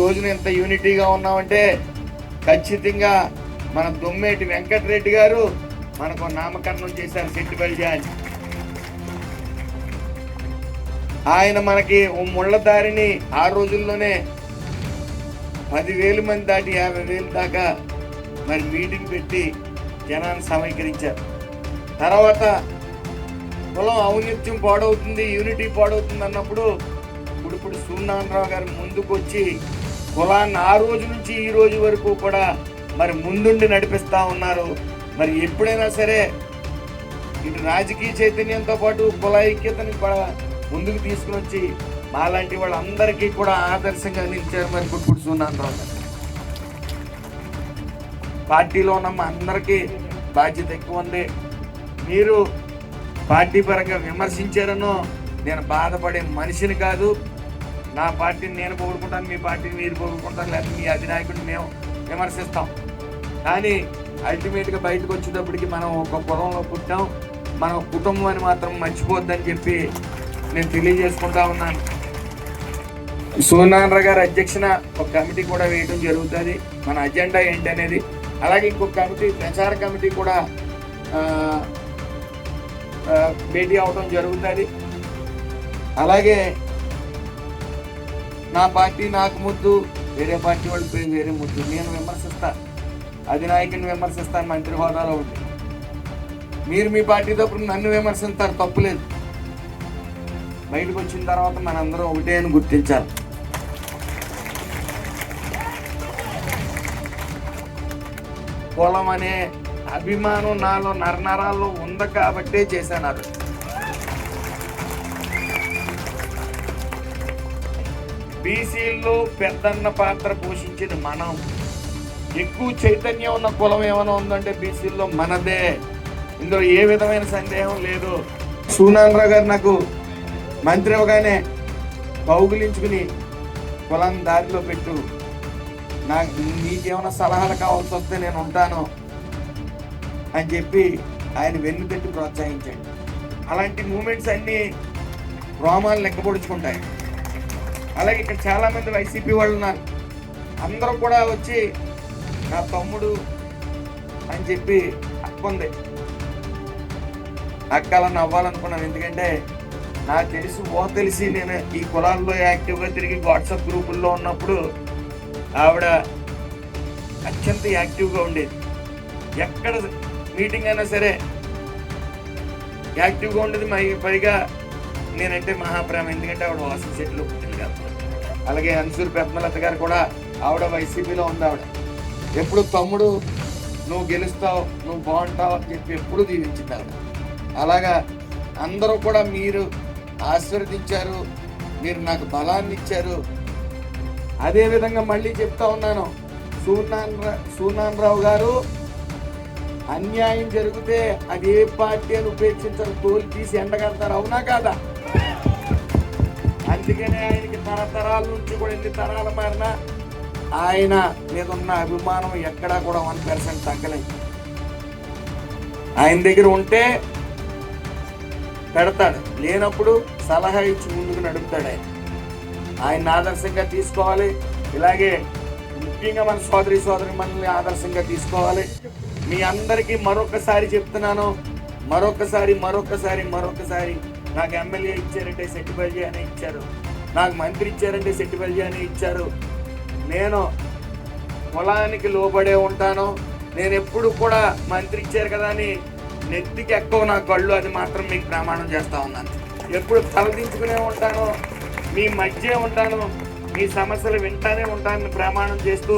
రోజున ఎంత యూనిటీగా ఉన్నామంటే ఖచ్చితంగా మన దొమ్మేటి వెంకటరెడ్డి గారు మనకు నామకరణం చేశారు సెట్టిబల్జా అని. ఆయన మనకి ముళ్ళదారిని ఆ రోజుల్లోనే 10,000 మంది దాటి 50,000 దాకా మరి మీటింగ్ పెట్టి జనాన్ని సమీకరించారు. తర్వాత కులం ఔన్నత్యం పాడవుతుంది, యూనిటీ పాడవుతుంది అన్నప్పుడు ఇప్పుడు సూర్యనారాయణరావు గారు ముందుకు వచ్చి కులాన్ని ఆ రోజు నుంచి ఈ రోజు వరకు కూడా మరి ముందుండి నడిపిస్తూ ఉన్నారు. మరి ఎప్పుడైనా సరే ఇటు రాజకీయ చైతన్యంతో పాటు కుల ఐక్యతని కూడా ముందుకు తీసుకుని వచ్చి మాలాంటి వాళ్ళందరికీ కూడా ఆదర్శంగా నిలిచారు మరి ఇప్పుడు సూర్యనారాయణరావు గారు. పార్టీలో ఉన్న మా అందరికీ బాధ్యత ఎక్కువ ఉంది. మీరు పార్టీ పరంగా విమర్శించారనో నేను బాధపడే మనిషిని కాదు. నా పార్టీని నేను పొగుడుకుంటాను, మీ పార్టీని మీరు పొగుడుకుంటాను, లేకపోతే మీ అధినాయకుడిని మేము విమర్శిస్తాం. కానీ అల్టిమేట్గా బయటకు వచ్చేటప్పటికి మనం ఒక కులంలో పుట్టాం, మన కుటుంబం అని మాత్రం మర్చిపోద్దని చెప్పి నేను తెలియజేసుకుంటా ఉన్నాను. సూర్యనారాయణ గారి అధ్యక్షన ఒక కమిటీ కూడా వేయడం జరుగుతుంది. మన అజెండా ఏంటి అనేది, అలాగే ఇంకొక కమిటీ ప్రచార కమిటీ కూడా భేటీ అవడం జరుగుతుంది. అలాగే నా పార్టీ నాకు ముద్దు, వేరే పార్టీ వాళ్ళకి పోయి వేరే ముద్దు. నేను విమర్శిస్తా, అధినాయకుని విమర్శిస్తాను మంత్రి హోదాలో ఉండి. మీరు మీ పార్టీ తప్పుడు నన్ను విమర్శిస్తారు, తప్పులేదు. బయటకు వచ్చిన తర్వాత మనందరం ఒకటే అని గుర్తించాలి. కులం అనే అభిమానం నాలో నరనరాల్లో ఉంది కాబట్టే చేశాను. అది బీసీల్లో పెద్దన్న పాత్ర పోషించింది మనం. ఎక్కువ చైతన్యం ఉన్న కులం ఏమైనా ఉందంటే బీసీల్లో మనదే. ఇందులో ఏ విధమైన సందేహం లేదు. సూర్యనారాయణ గారు నాకు మంత్రి అవగానే కౌగులించుకుని కులాన్ని దారిలో పెట్టు, నీకేమైనా సలహాలు కావాల్సి వస్తే నేను ఉంటాను అని చెప్పి ఆయన వెన్ను పెట్టి ప్రోత్సహించండి. అలాంటి మూమెంట్స్ అన్నీ రోమాలు లెక్కపొడుచుకుంటాయి. అలాగే ఇక్కడ చాలామంది వైసీపీ వాళ్ళు ఉన్నారు. అందరూ కూడా వచ్చి నా తమ్ముడు అని చెప్పి అక్కుంది. అక్కలను అవ్వాలనుకున్నాను. ఎందుకంటే నాకు తెలిసి నేను ఈ కులాల్లో యాక్టివ్గా తిరిగి వాట్సాప్ గ్రూపుల్లో ఉన్నప్పుడు ఆవిడ అత్యంత యాక్టివ్గా ఉండేది. ఎక్కడ మీటింగ్ అయినా సరే యాక్టివ్గా ఉండేది. పైగా నేనంటే మహాప్రేమ, ఎందుకంటే ఆవిడ వాసు చెట్లు పుట్టింది కదా. అలాగే అన్సూర్ పెద్దలత గారు కూడా ఆవిడ వైసీపీలో ఉంది. ఆవిడ ఎప్పుడు తమ్ముడు నువ్వు గెలుస్తావు, నువ్వు బాగుంటావు అని చెప్పి ఎప్పుడు దీవించింది ఆవిడ. అలాగా అందరూ కూడా మీరు ఆశీర్వదించారు, మీరు నాకు బలాన్ని ఇచ్చారు. అదేవిధంగా మళ్ళీ చెప్తా ఉన్నాను, సూర్యనారాయణరావు గారు అన్యాయం జరిగితే అది ఏ పార్టీ అని ఉపేక్షించారు, తోలు తీసి ఎండగడతారు. అవునా కాదా? అందుకనే ఆయనకి తరతరాల నుంచి కూడా ఎన్ని తరాలు మారినా ఆయన మీద ఉన్న అభిమానం ఎక్కడా కూడా 1% తగ్గలేదు. ఆయన దగ్గర ఉంటే పెడతాడు, లేనప్పుడు సలహా ఇచ్చి ముందుకు నడుపుతాడు. ఆయన ఆదర్శంగా తీసుకోవాలి. ఇలాగే ముఖ్యంగా మన సోదరి మనల్ని ఆదర్శంగా తీసుకోవాలి. మీ అందరికీ మరొకసారి చెప్తున్నాను, మరొకసారి నాకు ఎమ్మెల్యే ఇచ్చారంటే సెట్టిబల్జీ అనే ఇచ్చారు, నాకు మంత్రి ఇచ్చారంటే సెట్టిబల్జీ అనే ఇచ్చారు. నేను కులానికి లోబడే ఉంటాను. నేను ఎప్పుడు కూడా మంత్రి ఇచ్చారు కదా అని నెత్తికి ఎక్కువ నా కళ్ళు, అది మాత్రం మీకు ప్రమాణం చేస్తూ ఉన్నాను. ఎప్పుడు తలదించుకునే ఉంటాను, మీ మధ్య ఉంటాను, మీ సమస్యలు వింటానే ఉంటానని ప్రమాణం చేస్తూ